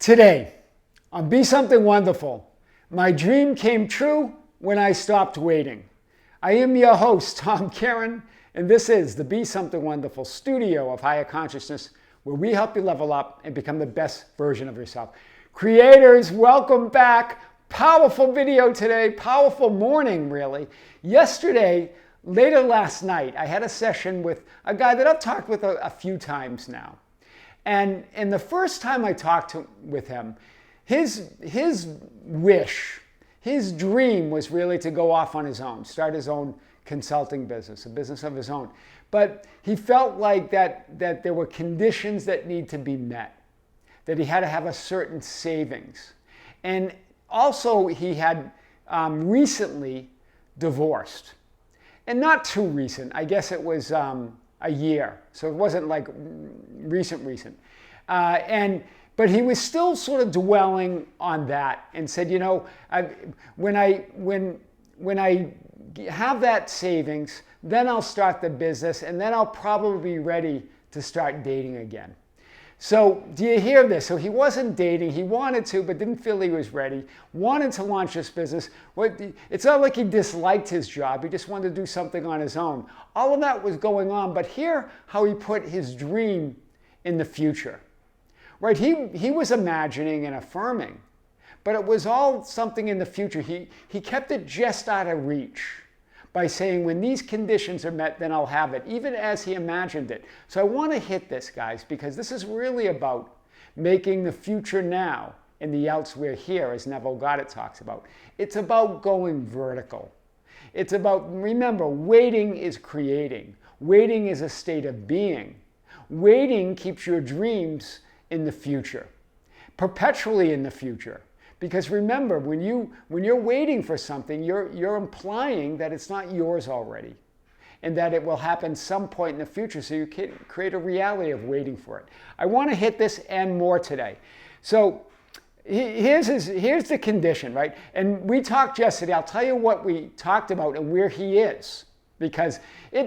Today, on Be Something Wonderful, my dream came true when I stopped waiting. I am your host, Tom Kearin, and this is the Be Something Wonderful studio of higher consciousness, where we help you level up and become the best version of yourself. Creators, welcome back. Powerful video today, powerful morning, really. Yesterday, later last night, I had a session with a guy that I've talked with a few times now. And the first time I talked with him, his wish, his dream was really to go off on his own, start his own consulting business, a business of his own. But he felt like that there were conditions that need to be met, that he had to have a certain savings. And also he had recently divorced. And not too recent, I guess it was a year. So it wasn't like recent. But he was still sort of dwelling on that and said, you know, when I have that savings, then I'll start the business and then I'll probably be ready to start dating again. So do you hear this? So he wasn't dating. He wanted to, but didn't feel he was ready. Wanted to launch this business. It's not like he disliked his job. He just wanted to do something on his own. All of that was going on, but hear how he put his dream in the future. Right? He was imagining and affirming, but it was all something in the future. He kept it just out of reach by saying, when these conditions are met, then I'll have it, even as he imagined it. So I want to hit this, guys, because this is really about making the future now and the elsewhere here, as Neville Goddard talks about. It's about going vertical. It's about, remember, waiting is creating. Waiting is a state of being. Waiting keeps your dreams in the future, perpetually in the future. Because remember, when you're waiting for something, you're implying that it's not yours already and that it will happen some point in the future, so you can create a reality of waiting for it. I want to hit this and more today. So here's the condition, right? And we talked yesterday. I'll tell you what we talked about and where he is. Because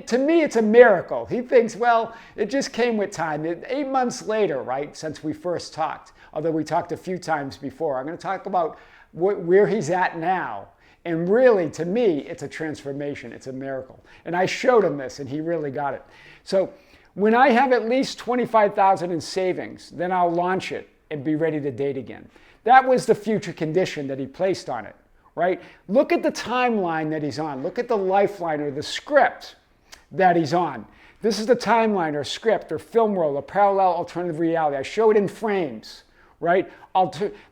to me, it's a miracle. He thinks, well, it just came with time. 8 months later, right, since we first talked, although we talked a few times before. I'm going to talk about where he's at now. And really, to me, it's a transformation. It's a miracle. And I showed him this, and he really got it. So when I have at least $25,000 in savings, then I'll launch it and be ready to date again. That was the future condition that he placed on it. Right? Look at the timeline that he's on. Look at the lifeline or the script that he's on. This is the timeline or script or film roll or parallel alternative reality. I show it in frames, right?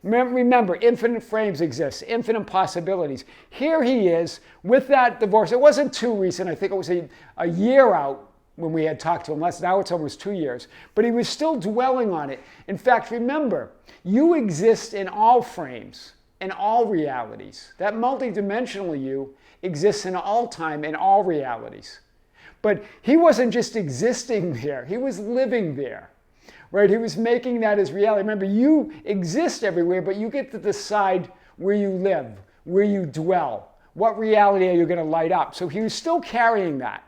Remember, infinite frames exist, infinite possibilities. Here he is with that divorce. It wasn't too recent. I think it was a year out when we had talked to him. Now it's almost 2 years. But he was still dwelling on it. In fact, remember, you exist in all frames. In all realities. That multidimensional you exists in all time, in all realities. But he wasn't just existing there, he was living there. Right? He was making that his reality. Remember, you exist everywhere, but you get to decide where you live, where you dwell. What reality are you going to light up? So he was still carrying that.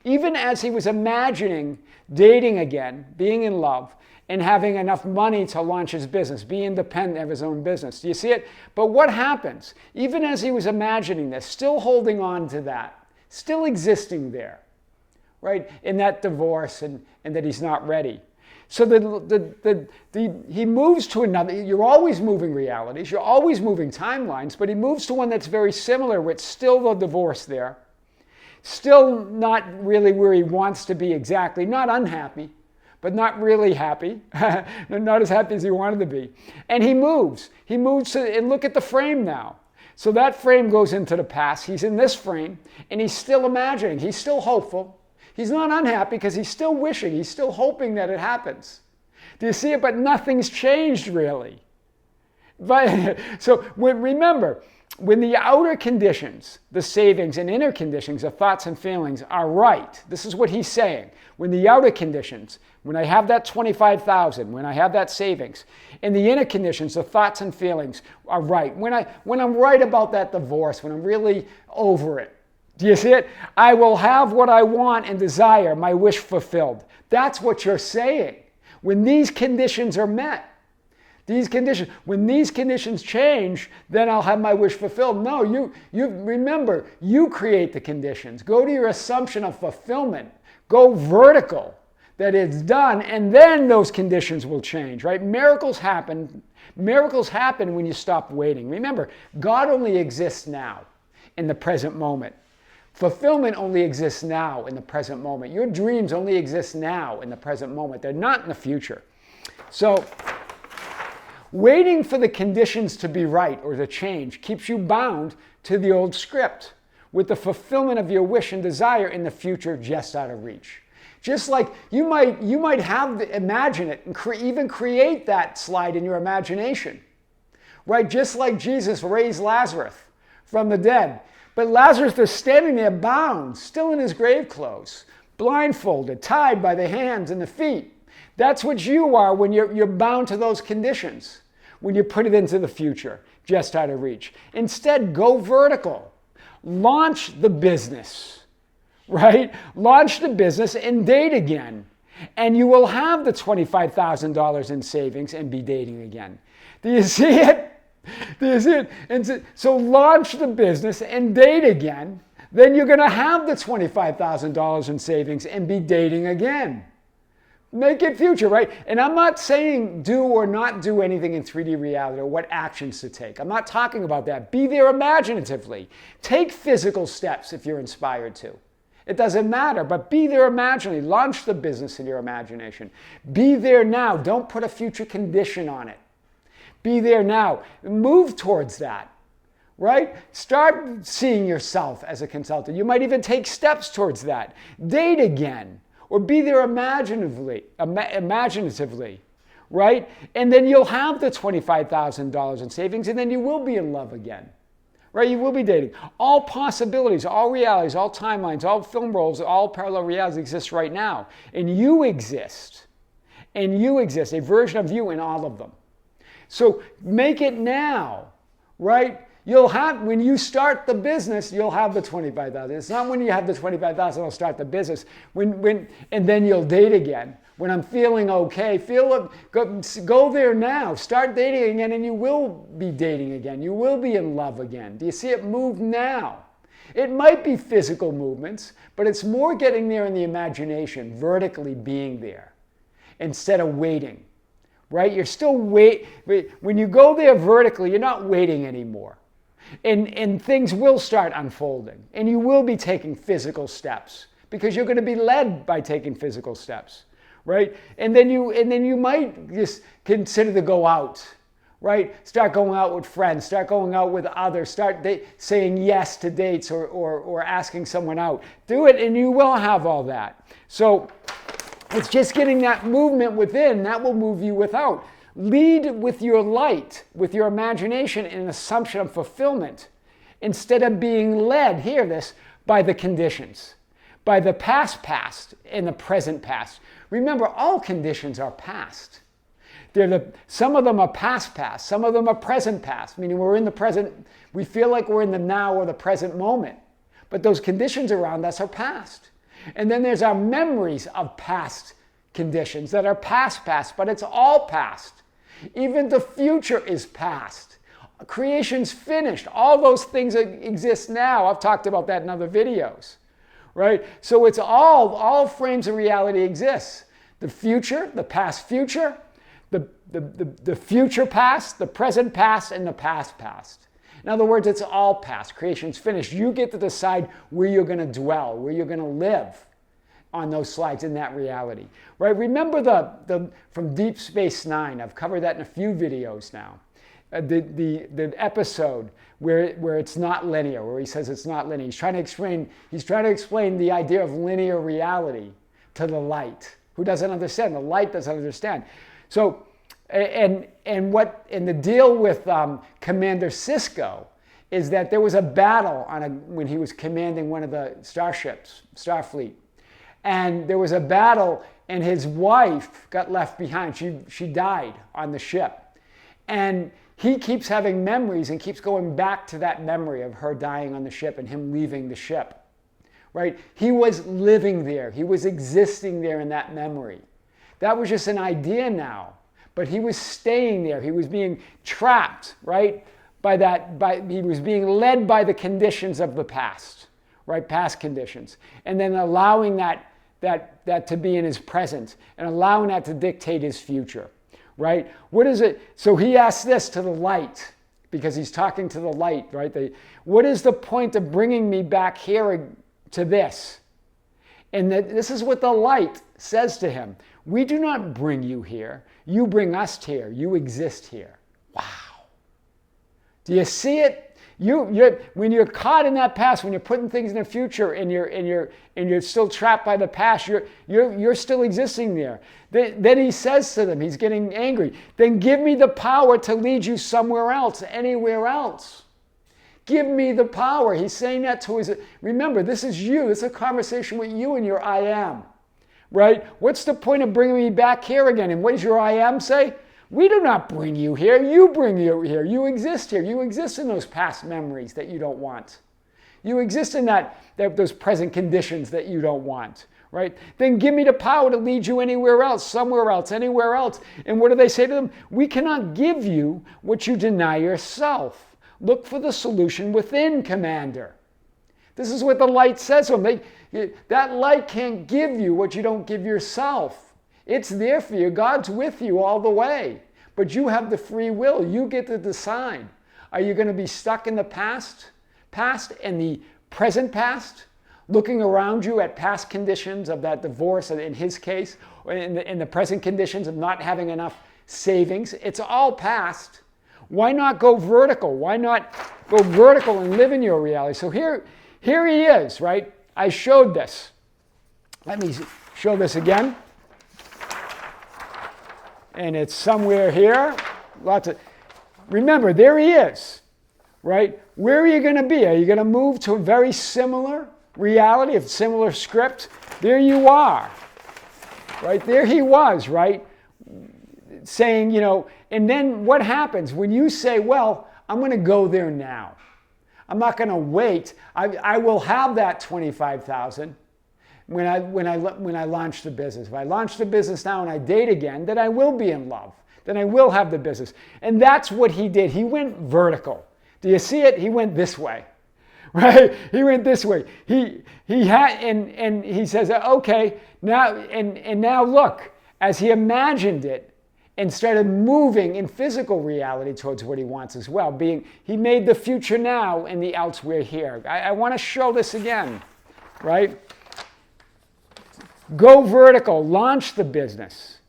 Even as he was imagining dating again, being in love, and having enough money to launch his business, be independent of his own business. Do you see it? But what happens? Even as he was imagining this, still holding on to that, still existing there, right? In that divorce and that he's not ready. So he moves to another, you're always moving realities, you're always moving timelines, but he moves to one that's very similar with still the divorce there, still not really where he wants to be exactly, not unhappy, but not really happy, not as happy as he wanted to be. And he moves and look at the frame now. So that frame goes into the past. He's in this frame, and he's still imagining. He's still hopeful. He's not unhappy because he's still wishing. He's still hoping that it happens. Do you see it? But nothing's changed, really. But, so remember, when the outer conditions, the savings and inner conditions, the thoughts and feelings are right, this is what he's saying. When the outer conditions, when I have that $25,000, when I have that savings, and the inner conditions, the thoughts and feelings are right. When I'm right about that divorce, when I'm really over it, do you see it? I will have what I want and desire, my wish fulfilled. That's what you're saying. When these conditions are met, These conditions, when these conditions change, then I'll have my wish fulfilled. No, you remember, you create the conditions. Go to your assumption of fulfillment. Go vertical, that it's done, and then those conditions will change, right? Miracles happen. Miracles happen when you stop waiting. Remember, God only exists now, in the present moment. Fulfillment only exists now, in the present moment. Your dreams only exist now, in the present moment. They're not in the future. So, waiting for the conditions to be right or to change keeps you bound to the old script, with the fulfillment of your wish and desire in the future just out of reach. Just like you might imagine it and even create that slide in your imagination, right? Just like Jesus raised Lazarus from the dead. But Lazarus is standing there bound, still in his grave clothes, blindfolded, tied by the hands and the feet. That's what you are when you're bound to those conditions, when you put it into the future, just out of reach. Instead, go vertical. Launch the business, right? Launch the business and date again. And you will have the $25,000 in savings and be dating again. Do you see it? Do you see it? And so launch the business and date again. Then you're going to have the $25,000 in savings and be dating again. Make it future, right? And I'm not saying do or not do anything in 3D reality or what actions to take. I'm not talking about that. Be there imaginatively. Take physical steps if you're inspired to. It doesn't matter, but be there imaginatively. Launch the business in your imagination. Be there now. Don't put a future condition on it. Be there now. Move towards that, right? Start seeing yourself as a consultant. You might even take steps towards that. Date again. Or be there imaginatively, right? And then you'll have the $25,000 in savings, and then you will be in love again, right? You will be dating. All possibilities, all realities, all timelines, all film roles, all parallel realities exist right now. And you exist. And you exist, a version of you in all of them. So make it now, right? You'll have, when you start the business, you'll have the $25,000. It's not when you have the $25,000, I'll start the business. And then you'll date again. When I'm feeling okay, go there now. Start dating again, and you will be dating again. You will be in love again. Do you see it? Move now. It might be physical movements, but it's more getting there in the imagination, vertically being there, instead of waiting, right? You're still when you go there vertically, you're not waiting anymore. And things will start unfolding, and you will be taking physical steps because you're going to be led by taking physical steps, right? And then you might just consider to go out, right? Start going out with friends, start going out with others, start saying yes to dates or asking someone out. Do it, and you will have all that. So it's just getting that movement within that will move you without. Lead with your light, with your imagination and an assumption of fulfillment, instead of being led, hear this, by the conditions, by the past and the present past. Remember, all conditions are past. Some of them are past, some of them are present past, meaning we're in the present, we feel like we're in the now or the present moment. But those conditions around us are past. And then there's our memories of past conditions that are past, but it's all past. Even the future is past. Creation's finished. All those things exist now. I've talked about that in other videos, right? So it's all frames of reality exists. The future, the past future, the future past, the present past, and the past past. In other words, it's all past. Creation's finished. You get to decide where you're going to dwell, where you're going to live on those slides in that reality, right? Remember from Deep Space Nine. I've covered that in a few videos now. The episode where it's not linear, where he says it's not linear. He's trying to explain the idea of linear reality to the light, who doesn't understand. The light doesn't understand. So, and the deal with Commander Sisko is that there was a battle when he was commanding one of the starships, Starfleet. And there was a battle, and his wife got left behind. She died on the ship. And he keeps having memories and keeps going back to that memory of her dying on the ship and him leaving the ship, right? He was living there. He was existing there in that memory. That was just an idea now. but he was staying there. He was being trapped, right? He was being led by the conditions of the past, right? Past conditions. And then allowing that to be in his present and allowing that to dictate his future, right? What is it? So he asks this to the light, because he's talking to the light, right? What is the point of bringing me back here to this? And this is what the light says to him. We do not bring you here. You bring us here. You exist here. Wow. Do you see it? When you're caught in that past, when you're putting things in the future and you're still trapped by the past, you're still existing there. Then he says to them, he's getting angry, then give me the power to lead you somewhere else, anywhere else. Give me the power. He's saying that to his, remember, this is you. This is a conversation with you and your I am, right? What's the point of bringing me back here again? And what does your I am say? We do not bring you here. You bring you here. You exist here. You exist in those past memories that you don't want. You exist in those present conditions that you don't want, right? Then give me the power to lead you anywhere else, somewhere else, anywhere else. And what do they say to them? We cannot give you what you deny yourself. Look for the solution within, Commander. This is what the light says to them. That light can't give you what you don't give yourself. It's there for you. God's with you all the way. But you have the free will. You get to decide. Are you going to be stuck in the past and the present past, looking around you at past conditions of that divorce, in his case, or in the present conditions of not having enough savings? It's all past. Why not go vertical? Why not go vertical and live in your reality? So here he is, right? I showed this. Let me show this again. And it's somewhere here. Remember, there he is, right? Where are you going to be? Are you going to move to a very similar reality, a similar script? There you are, right? There he was, right? Saying, and then what happens when you say, well, I'm going to go there now. I'm not going to wait. I will have that $25,000. When I launch the business. If I launch the business now and I date again, then I will be in love. Then I will have the business. And that's what he did. He went vertical. Do you see it? He went this way, right? He went this way. He had, and he says, okay, now look, as he imagined it and started moving in physical reality towards what he wants as well. He made the future now and the elsewhere here. I want to show this again, right? Go vertical, launch the business.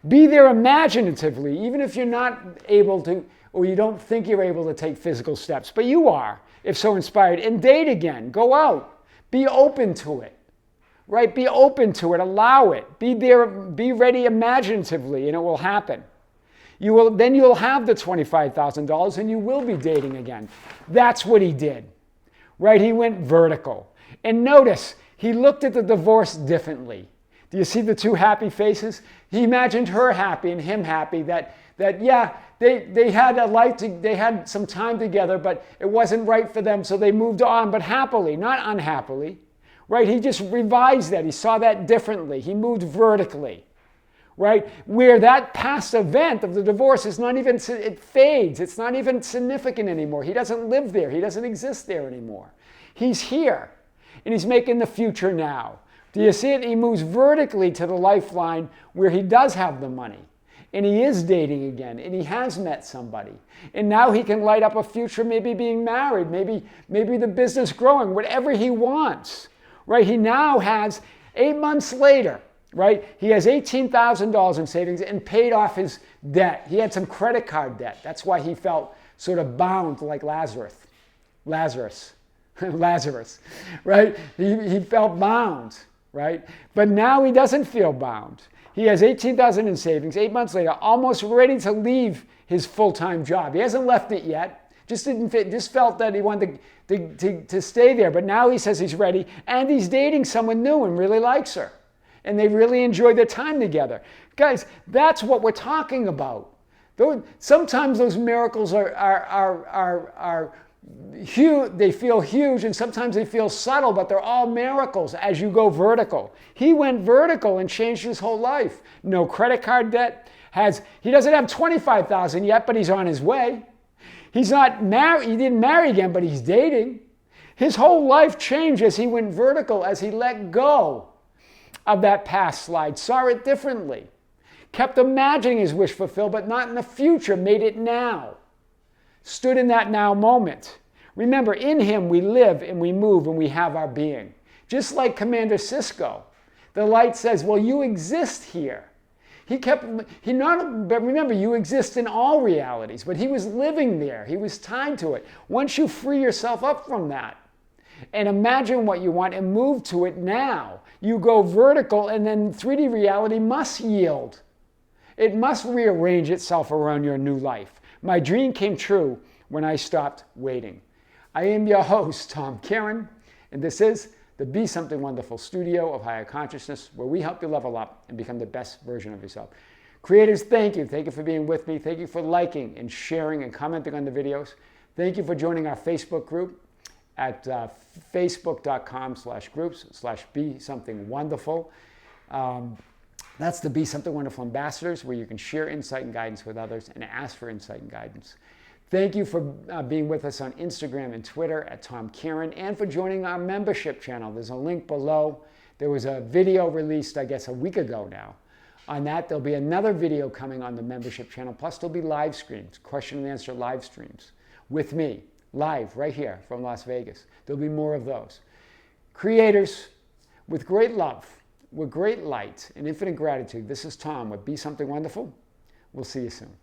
Be there imaginatively, even if you're not able to, or you don't think you're able to take physical steps, but you are, if so inspired. And date again, go out. Be open to it, right? Be open to it, allow it. Be there, be ready imaginatively, and it will happen. Then you'll have the $25,000 and you will be dating again. That's what he did, right? He went vertical. And notice, he looked at the divorce differently. Do you see the two happy faces? He imagined her happy and him happy, that yeah, they had a life, they had some time together, but it wasn't right for them, so they moved on, but happily, not unhappily, right? He just revised that. He saw that differently. He moved vertically, right? Where that past event of the divorce is not even, it fades. It's not even significant anymore. He doesn't live there. He doesn't exist there anymore. He's here, and he's making the future now. Do you see it? He moves vertically to the lifeline where he does have the money. And he is dating again. And he has met somebody. And now he can light up a future, maybe being married, maybe the business growing, whatever he wants. Right? He now has, 8 months later, right? He has $18,000 in savings and paid off his debt. He had some credit card debt. That's why he felt sort of bound like Lazarus, right? He felt bound. Right? But now he doesn't feel bound. He has $18,000 in savings, 8 months later, almost ready to leave his full-time job. He hasn't left it yet. Just felt that he wanted to stay there. But now he says he's ready, and he's dating someone new and really likes her. And they really enjoy their time together. Guys, that's what we're talking about. Sometimes those miracles are huge, they feel huge, and sometimes they feel subtle, but they're all miracles as you go vertical. He went vertical and changed his whole life. No credit card debt, He doesn't have 25,000 yet, but he's on his way. He's not married. He didn't marry again, but he's dating. His whole life changed as he went vertical, as he let go of that past slide, saw it differently, kept imagining his wish fulfilled, but not in the future, made it now, stood in that now moment. Remember, in him we live and we move and we have our being. Just like Commander Sisko, the light says, well, you exist here. But remember, you exist in all realities, but he was living there. He was tied to it. Once you free yourself up from that and imagine what you want and move to it now, you go vertical, and then 3D reality must yield. It must rearrange itself around your new life. My dream came true when I stopped waiting. I am your host, Tom Kearin, and this is the Be Something Wonderful studio of higher consciousness, where we help you level up and become the best version of yourself. Creators, thank you. Thank you for being with me. Thank you for liking and sharing and commenting on the videos. Thank you for joining our Facebook group at facebook.com/groups/Be Something Wonderful. That's the Be Something Wonderful Ambassadors, where you can share insight and guidance with others and ask for insight and guidance. Thank you for being with us on Instagram and Twitter at Tom Kearin, and for joining our membership channel. There's a link below. There was a video released, I guess, a week ago now. On that, there'll be another video coming on the membership channel. Plus, there'll be live streams, question and answer live streams with me, live right here from Las Vegas. There'll be more of those. Creators, with great love, with great light and infinite gratitude, this is Tom with Be Something Wonderful. We'll see you soon.